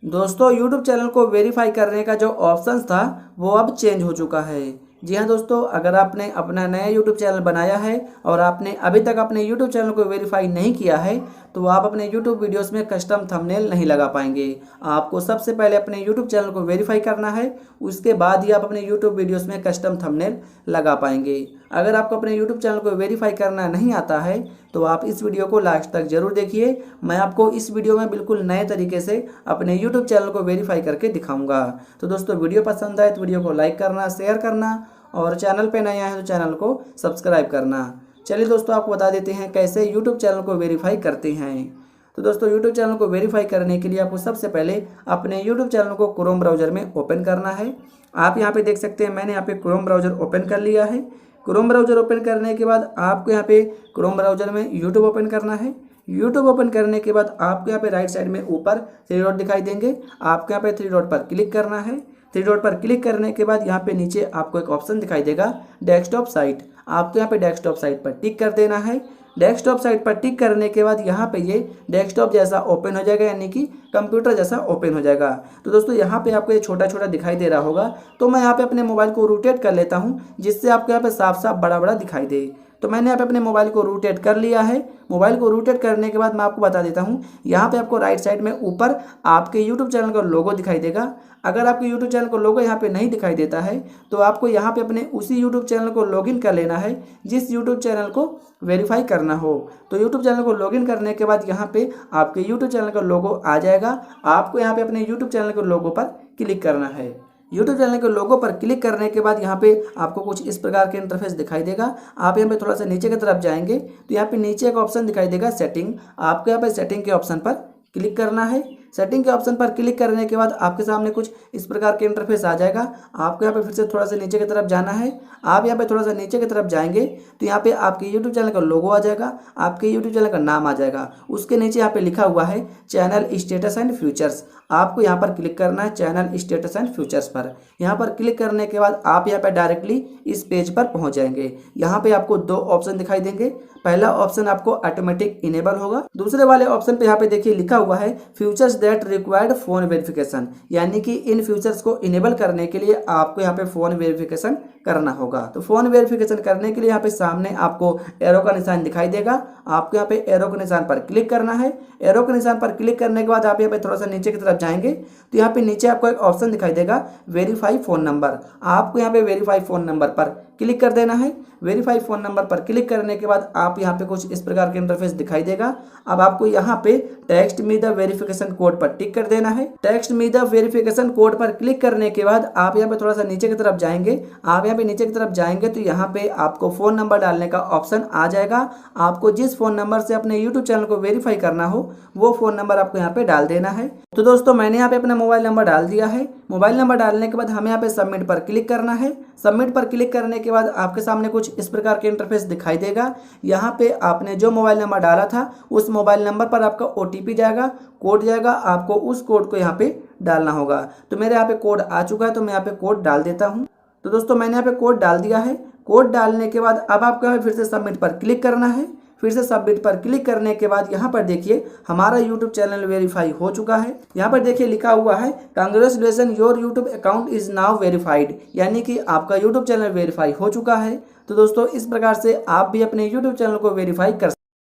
दोस्तों YouTube channel को verify करने का जो ऑप्शन था वो अब चेंज हो चुका है। जी हाँ दोस्तों, अगर आपने अपना नया YouTube चैनल बनाया है और आपने अभी तक अपने YouTube चैनल को वेरीफाई नहीं किया है तो आप अपने YouTube वीडियोस में कस्टम थंबनेल नहीं लगा पाएंगे। आपको सबसे पहले अपने YouTube चैनल को वेरीफाई करना है, उसके बाद ही आप अपने YouTube वीडियोस में कस्टम थंबनेल लगा पाएंगे। अगर आपको अपने YouTube चैनल को वेरीफाई करना नहीं आता है तो आप इस वीडियो को लास्ट तक जरूर देखिए। मैं आपको इस वीडियो में बिल्कुल नए तरीके से अपने YouTube चैनल को वेरीफाई करके दिखाऊंगा। तो दोस्तों वीडियो पसंद आए तो वीडियो को लाइक करना, शेयर करना और चैनल पे नए आए हैं तो चैनल को सब्सक्राइब करना। चलिए दोस्तों, आपको बता देते हैं कैसे यूट्यूब चैनल को वेरीफाई करते हैं। तो दोस्तों यूट्यूब चैनल को वेरीफाई करने के लिए आपको सबसे पहले अपने यूट्यूब चैनल को क्रोम ब्राउज़र में ओपन करना है। आप यहाँ पे देख सकते हैं मैंने यहाँ पे क्रोम ब्राउज़र ओपन कर लिया है। क्रोम ब्राउज़र ओपन करने के बाद आपको यहाँ पे क्रोम ब्राउज़र में यूट्यूब ओपन करना है। यूट्यूब ओपन करने के बाद आपको यहाँ पे राइट साइड में ऊपर 3 डॉट दिखाई देंगे। आपको यहाँ पे 3 डॉट पर क्लिक करना है। 3 डॉट पर क्लिक करने के बाद यहाँ पे नीचे आपको एक ऑप्शन दिखाई देगा डेस्कटॉप साइट। आपको यहाँ पे डेस्कटॉप साइट पर टिक कर देना है। डेस्कटॉप साइट पर टिक करने के बाद यहाँ पे ये डेस्कटॉप जैसा ओपन हो जाएगा, यानी कि कंप्यूटर जैसा ओपन हो जाएगा। तो दोस्तों यहाँ पे आपको ये छोटा छोटा दिखाई दे रहा होगा, तो मैं यहाँ पे अपने मोबाइल को रोटेट कर लेता हूँ जिससे आपको यहाँ पे साफ साफ बड़ा बड़ा दिखाई दे। तो मैंने यहाँ पे अपने मोबाइल को रोटेट कर लिया है। मोबाइल को रोटेट करने के बाद मैं आपको बता देता हूँ, यहाँ पे आपको राइट साइड में ऊपर आपके YouTube चैनल का लोगो दिखाई देगा। अगर आपके YouTube चैनल का लोगो यहाँ पे नहीं दिखाई देता है तो आपको यहाँ पे अपने उसी YouTube चैनल को लॉगिन कर लेना है जिस YouTube चैनल को वेरीफाई करना हो। तो YouTube चैनल को लॉगिन करने के बाद यहाँ पे आपके YouTube चैनल का लोगो आ जाएगा। आपको यहाँ पे अपने YouTube चैनल के लोगो पर क्लिक करना है। YouTube चैनल के लोगो पर क्लिक करने के बाद यहाँ पे आपको कुछ इस प्रकार के इंटरफेस दिखाई देगा। आप यहाँ पे थोड़ा सा नीचे की तरफ जाएंगे तो यहाँ पे नीचे एक ऑप्शन दिखाई देगा सेटिंग। आपको यहाँ पे सेटिंग के ऑप्शन पर क्लिक करना है। सेटिंग के ऑप्शन पर क्लिक करने के बाद आपके सामने कुछ इस प्रकार के इंटरफेस आ जाएगा। आपको यहाँ पे फिर से थोड़ा सा नीचे की तरफ जाना है। आप यहाँ पे थोड़ा सा नीचे की तरफ जाएंगे तो यहाँ पे आपके YouTube चैनल का लोगो आ जाएगा, आपके YouTube चैनल का नाम आ जाएगा। उसके नीचे यहाँ पे लिखा हुआ है चैनल स्टेटस एंड फ्यूचर्स। आपको यहाँ पर क्लिक करना है चैनल स्टेटस एंड फ्यूचर्स पर। यहाँ पर क्लिक करने के बाद आप यहाँ पे डायरेक्टली इस पेज पर पहुँच जाएंगे। यहाँ पे आपको 2 ऑप्शन दिखाई देंगे। पहला ऑप्शन आपको ऑटोमेटिक इनेबल होगा। दूसरे वाले ऑप्शन पे यहाँ पे देखिए लिखा हुआ है futures that required phone verification, यानी कि इन फ्यूचर्स को इनेबल करने के लिए आपको यहाँ पे फोन वेरिफिकेशन करना होगा। तो फोन वेरिफिकेशन करने के लिए यहाँ पे सामने आपको एरो का निशान दिखाई देगा। आपको यहाँ पे एरो के निशान पर क्लिक करना है। एरो के निशान पर क्लिक करने के बाद आप यहाँ पे थोड़ा सा नीचे की तरफ जाएंगे तो यहाँ पे नीचे आपको एक ऑप्शन दिखाई देगा वेरीफाई फोन नंबर। आपको यहाँ पे वेरीफाई फोन नंबर पर क्लिक कर देना है। वेरीफाई फोन नंबर पर क्लिक करने के बाद आप यहाँ पे कुछ इस प्रकार के इंटरफेस दिखाई देगा। अब आपको यहाँ पे text me the verification code पर टिक कर देना है। Text me the verification code पर क्लिक करने के बाद आप यहाँ पे थोड़ा सा नीचे की तरफ जाएंगे। आप यहाँ पे नीचे की तरफ जाएंगे तो यहाँ पे आपको फोन नंबर डालने का ऑप्शन आ जाएगा। आपको जिस फोन नंबर से अपने यूट्यूब चैनल को वेरीफाई करना हो वो फोन नंबर आपको यहाँ पे डाल देना है। तो दोस्तों मैंने यहाँ पे अपना मोबाइल नंबर डाल दिया है। मोबाइल नंबर डालने के बाद हमें यहाँ पे सबमिट पर क्लिक करना है। सबमिट पर क्लिक करने के बाद आपके सामने कुछ इस प्रकार के इंटरफेस दिखाई देगा। यहाँ पे आपने जो मोबाइल नंबर डाला था उस मोबाइल नंबर पर आपका OTP जाएगा, कोड जाएगा। आपको उस कोड को यहाँ पे डालना होगा। तो मेरे यहाँ पे कोड आ चुका है तो मैं यहाँ पे कोड डाल देता हूँ। तो दोस्तों मैंने यहाँ पे कोड डाल दिया है। कोड डालने के बाद अब आपको यहाँ पे फिर से सबमिट पर क्लिक करना है। फिर से सबमिट पर क्लिक करने के बाद यहाँ पर देखिए हमारा YouTube चैनल वेरीफाई हो चुका है। यहाँ पर देखिए लिखा हुआ है congratulation your YouTube account is now verified, यानी कि आपका YouTube चैनल वेरीफाई हो चुका है। तो दोस्तों इस प्रकार से आप भी अपने YouTube चैनल को वेरीफाई कर